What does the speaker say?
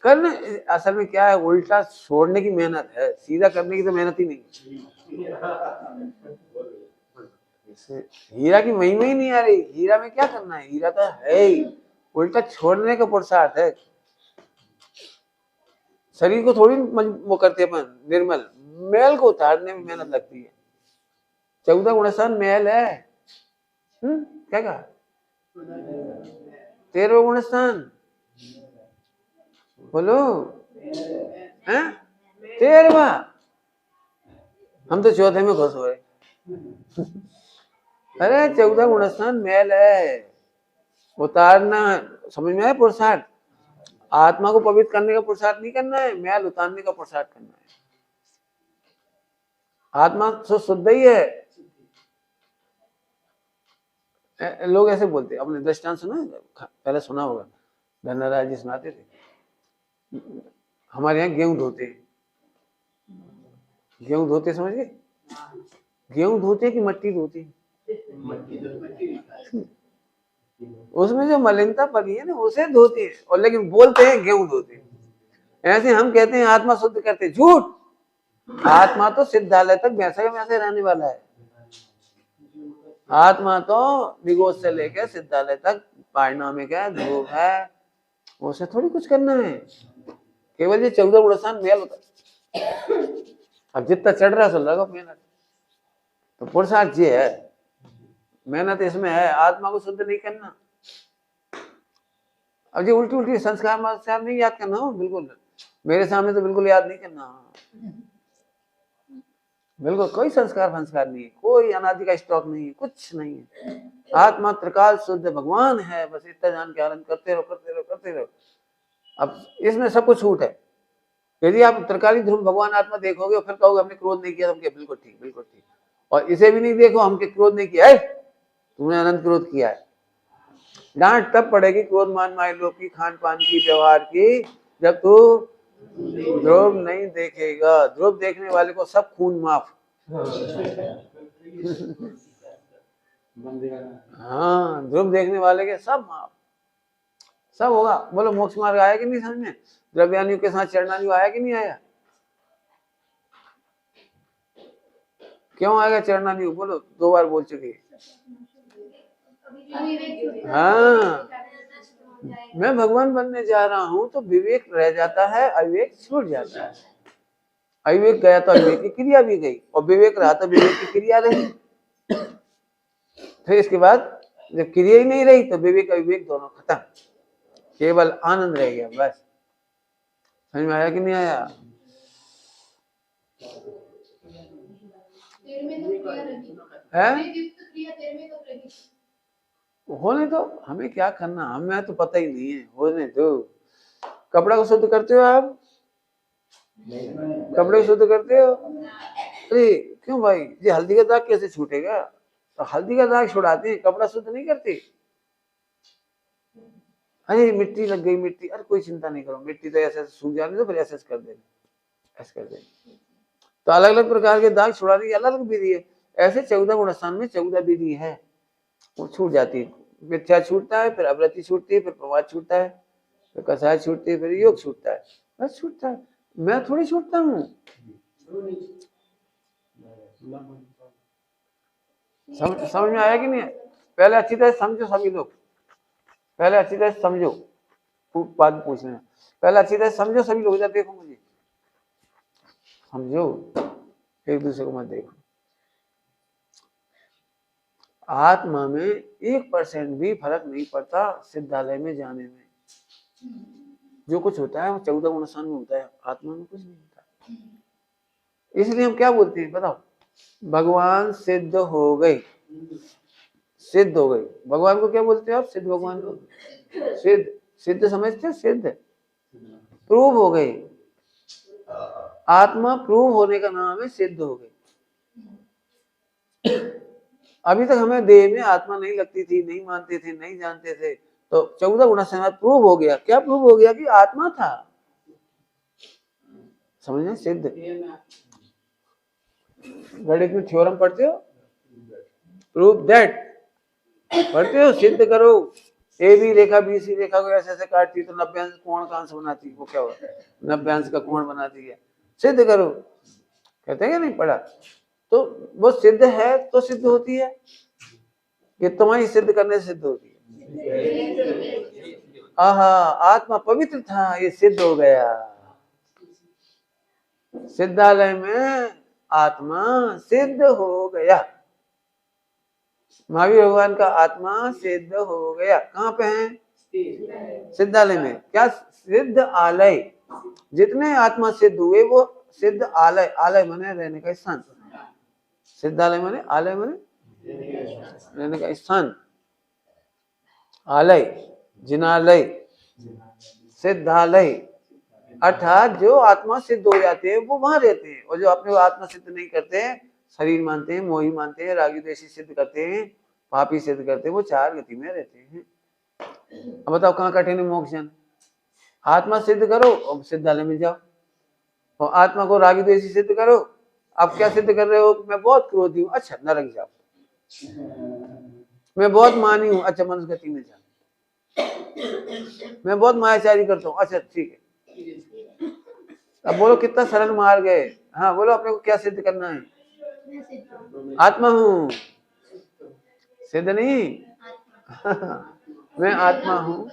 करने असल में क्या है, उल्टा छोड़ने की मेहनत है, सीधा करने की तो मेहनत ही नहीं। हीरा की महिमा ही नहीं आ रही। हीरा में क्या करना है, हीरा तो है ही, उल्टा छोड़ने का पुरुषार्थ है। शरीर को थोड़ी वो करते अपन निर्मल, मैल को उतारने में मेहनत लगती है। 14 गुणस्थान मैल है। क्या कहा? 13वां गुणस्थान बोलो। 13वां। हम तो चौथे में खुश हुए। अरे 14 गुणस्थान मैल है, उतारना। समझ में आया? पुरुषार्थ आत्मा को पवित्र करने का पुरुषार्थ नहीं करना है, मैल उतारने का पुरुषार्थ करना है। आत्मा तो शुद्ध ही है। लोग ऐसे बोलते, अपने दृष्टांत सुना, पहले सुना होगा, धनराज जी सुनाते थे। हमारे यहाँ गेहूं धोते, गेहूं धोते समझ गए? गेहूं धोते कि मट्टी धोते? उसमें जो मलिनता पड़ी है ना, उसे धोते हैं, और लेकिन बोलते हैं गेहूं धोते। ऐसे हम कहते हैं आत्मा शुद्ध करते, झूठ। आत्मा तो सिद्धालय तक वैसे वैसे रहने वाला है। आत्मा तो निगोज से लेकर सिद्धालय तक पारिणामिक है, ध्रुव है, उसे थोड़ी कुछ करना है। केवल ये 14 गुणस्थान मेल होता है। अब जितना चढ़ रहा है चल रहा मेहनत, तो पुरुषार्थ ये है, मेहनत इसमें है, आत्मा को शुद्ध नहीं करना। अब जो उल्टी उल्टी संस्कार नहीं याद करना हो, बिल्कुल मेरे सामने तो बिल्कुल याद नहीं करना। बिल्कुल कोई संस्कार नहीं है, कोई अनादि का स्टॉक नहीं है, कुछ नहीं है। आत्मा त्रिकाल शुद्ध भगवान है, बस इतना जान के आनंद करते रहो करते रहो करते रहो। अब इसमें सब कुछ छूट है। यदि आप त्रिकाली ध्रुव भगवान आत्मा देखोगे और फिर कहोगे हमने क्रोध नहीं किया, हमके बिल्कुल ठीक बिल्कुल ठीक। और इसे भी नहीं देखो, हमके क्रोध नहीं किया है, तुमने अनंत क्रोध किया है। डांट तब पड़ेगी क्रोध मान माय लोग की, खान पान की, व्यवहार की, जब तू ध्रुव नहीं देखेगा। ध्रुव देखने वाले को सब खून माफ। हाँ, ध्रुव देखने वाले के सब माफ, सब होगा। बोलो मोक्ष मार्ग आया कि नहीं समझ में? द्रव्यानियों के साथ चरणानियों आया कि नहीं आया? क्यों आएगा चरणानियों? बोलो, 2 बार बोल चुकी। हाँ, मैं भगवान बनने जा रहा हूं तो विवेक रह जाता है, अविवेक छूट जाता है। अविवेक गया तो अविवेक की क्रिया भी गई, और विवेक रहा तो विवेक की क्रिया रही। फिर इसके बाद जब क्रिया ही नहीं रही तो विवेक अविवेक दोनों खत्म, केवल आनंद रह गया बस। समझ में आया कि नहीं आया? होने तो हमें क्या करना, हमें तो पता ही नहीं है, होने दो। कपड़ा को शुद्ध करते हो आप? कपड़े को शुद्ध करते हो? अरे क्यों भाई, ये हल्दी का दाग कैसे छूटेगा? तो हल्दी का दाग छुड़ाते हैं, कपड़ा शुद्ध नहीं करते। अरे मिट्टी लग गई, मिट्टी, अरे कोई चिंता नहीं करो, मिट्टी तो ऐसे सूख जाने दो, फिर ऐसे कर देना, ऐसे कर देना। तो अलग अलग प्रकार के दाग छुड़ाने की अलग अलग विधि है। ऐसे 14 गुणस्थान में 14 विधि है, वो छूट जाती है। मिथ्या छूटता है, फिर अवृत्ति छूटती है, फिर प्रवाद छूटता है, फिर कसाय छूटती है, फिर योग छूटता है, बस छूटता है। मैं थोड़ी छूटता हूँ। समझ में आया कि नहीं? पहले अच्छी तरह समझो सभी लोग, पहले अच्छी तरह समझो, बात पूछ लेना। पहले अच्छी तरह समझो सभी लोग, इधर देखो मुझे, समझो, एक दूसरे को मत देखो। आत्मा में 1% भी फर्क नहीं पड़ता सिद्धालय में जाने में। जो कुछ होता है वो 14 गुणस्थान में होता है, आत्मा में कुछ नहीं होता। इसलिए हम क्या बोलते हैं बताओ? भगवान सिद्ध हो गए, सिद्ध हो गई। भगवान को क्या बोलते हो आप? सिद्ध भगवान को सिद्ध, सिद्ध समझते हो? सिद्ध प्रूव हो गई। आत्मा प्रूव होने का नाम है सिद्ध हो गई। अभी तक हमें देह में आत्मा नहीं लगती थी, नहीं मानते थे, नहीं जानते थे, तो 14 गुणस्थान प्रूव हो गया। क्या प्रूव हो गया? कि आत्मा था। समझे? सिद्ध। गणित में थ्योरम पढ़ते हो? प्रूव दैट पढ़ते हो? सिद्ध करो। A B Rekha B C रेखा को ऐसे ऐसे काटती तो 90 अंश कोण कहां से बनाती, वो क्या होता है 90 अंश का कोण बनाती है, सिद्ध करो, कहते हैं कि नहीं पढ़ा, तो वो सिद्ध है तो सिद्ध होती है कि तुम्हारी सिद्ध करने से सिद्ध होती है। आहा, आत्मा पवित्र था, ये सिद्ध हो गया। सिद्धालय में आत्मा सिद्ध हो गया, महावीर भगवान का आत्मा सिद्ध हो गया। कहाँ पे है? सिद्धालय में। क्या सिद्ध आलय, जितने आत्मा सिद्ध हुए वो सिद्ध आलय, आलय माने रहने का स्थान, सिद्धालय माने आलय माने रहने का स्थान, आलय, जिनालय, सिद्धालय, अर्थात जो आत्मा सिद्ध हो जाते हैं वो वहां रहते हैं, और जो अपने को आत्मा सिद्ध नहीं करते हैं, शरीर मानते हैं, मोही मानते हैं, रागी द्वेषी सिद्ध करते हैं, पापी सिद्ध करते हैं, वो चार गति में रहते हैं। अब बताओ कहाँ कठिन है मोक्ष? आत्मा सिद्ध करो और सिद्धालय में जाओ, और आत्मा को रागी द्वेषी सिद्ध करो। आप क्या सिद्ध कर रहे हो? मैं बहुत क्रोधी हूँ, अच्छा नरक जाओ। मैं बहुत मानी हूँ, अच्छा मनुष्य गति में जाओ। मैं बहुत मायाचारी करता हूँ, अच्छा ठीक है। अब बोलो कितना सरल मार्ग है। हाँ बोलो, अपने को क्या सिद्ध करना है? आत्मा हूँ, सिद्ध नहीं मैं आत्मा हूँ,